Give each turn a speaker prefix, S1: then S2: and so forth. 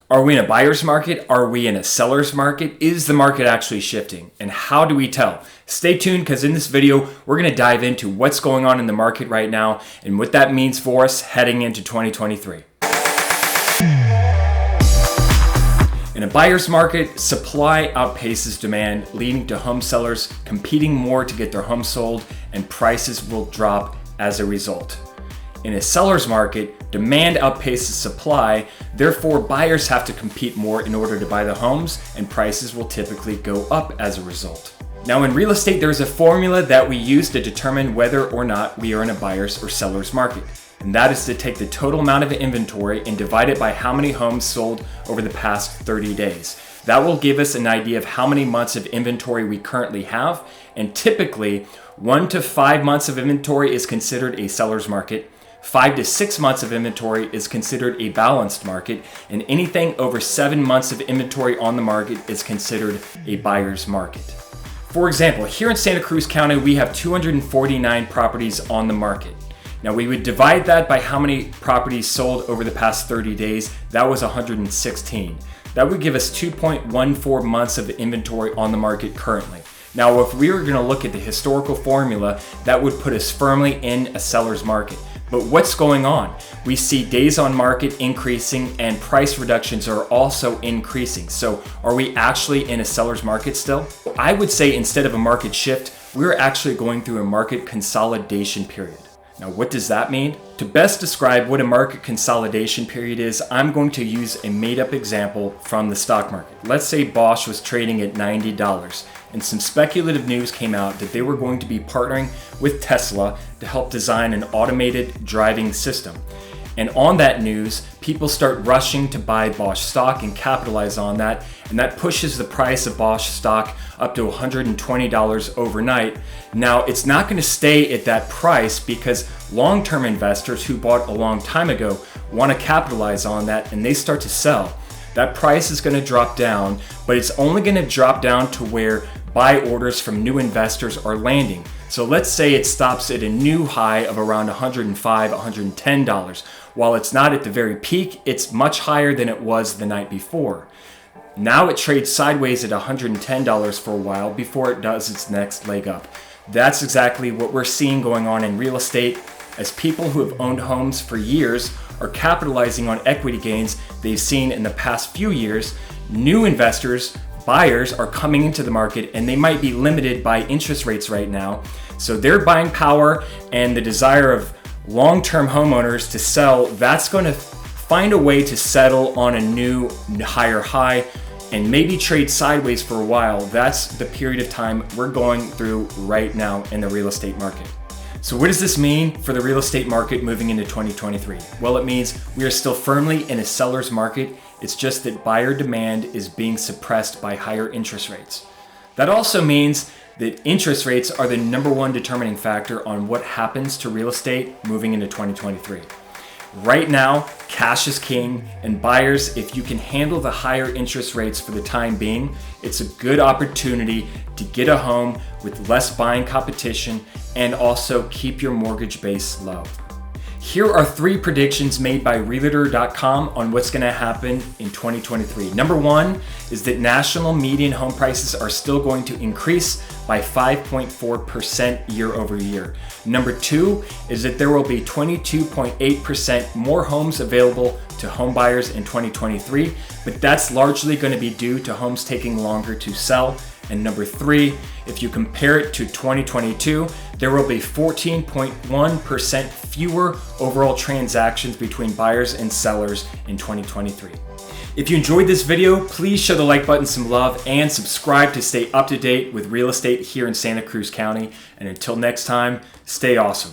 S1: Are we in a buyer's market? Are we in a seller's market? Is the market actually shifting? And how do we tell? Stay tuned, because in this video, we're going to dive into what's going on in the market right now and what that means for us heading into 2023. In a buyer's market, supply outpaces demand, leading to home sellers competing more to get their home sold, and prices will drop as a result. In a seller's market, demand outpaces supply, therefore buyers have to compete more in order to buy the homes, and prices will typically go up as a result. Now, in real estate, there's a formula that we use to determine whether or not we are in a buyer's or seller's market. And that is to take the total amount of inventory and divide it by how many homes sold over the past 30 days. That will give us an idea of how many months of inventory we currently have. And typically, 1 to 5 months of inventory is considered a seller's market. 5 to 6 months of inventory is considered a balanced market, and anything over 7 months of inventory on the market is considered a buyer's market. For example, here in Santa Cruz County, we have 249 properties on the market. Now, we would divide that by how many properties sold over the past 30 days. That was 116. That would give us 2.14 months of inventory on the market currently. Now, if we were going to look at the historical formula, that would put us firmly in a seller's market. But what's going on? We see days on market increasing and price reductions are also increasing. So are we actually in a seller's market still? I would say instead of a market shift, we're actually going through a market consolidation period. Now, what does that mean? To best describe what a market consolidation period is, I'm going to use a made-up example from the stock market. Let's say Bosch was trading at $90, and some speculative news came out that they were going to be partnering with Tesla to help design an automated driving system. And on that news, people start rushing to buy Bosch stock and capitalize on that, and that pushes the price of Bosch stock up to $120 overnight. Now, it's not going to stay at that price because long-term investors who bought a long time ago want to capitalize on that, and they start to sell. That price is going to drop down, but it's only going to drop down to where buy orders from new investors are landing. So let's say it stops at a new high of around $105, $110. While it's not at the very peak, it's much higher than it was the night before. Now it trades sideways at $110 for a while before it does its next leg up. That's exactly what we're seeing going on in real estate, as people who have owned homes for years are capitalizing on equity gains they've seen in the past few years. New investors, buyers, are coming into the market, and they might be limited by interest rates right now. So their buying power and the desire of long-term homeowners to sell, that's going to find a way to settle on a new higher high and maybe trade sideways for a while. That's the period of time we're going through right now in the real estate market. So what does this mean for the real estate market moving into 2023? Well, it means we are still firmly in a seller's market. It's just that buyer demand is being suppressed by higher interest rates. That also means that interest rates are the number one determining factor on what happens to real estate moving into 2023. Right now, cash is king, and buyers, if you can handle the higher interest rates for the time being, it's a good opportunity to get a home with less buying competition and also keep your mortgage base low. Here are 3 predictions made by REALTOR.com on what's going to happen in 2023. Number 1 is that national median home prices are still going to increase by 5.4% year over year. Number 2 is that there will be 22.8% more homes available to home buyers in 2023, but that's largely going to be due to homes taking longer to sell. And number 3, if you compare it to 2022, there will be 14.1% fewer overall transactions between buyers and sellers in 2023. If you enjoyed this video, please show the like button some love and subscribe to stay up to date with real estate here in Santa Cruz County. And until next time, stay awesome.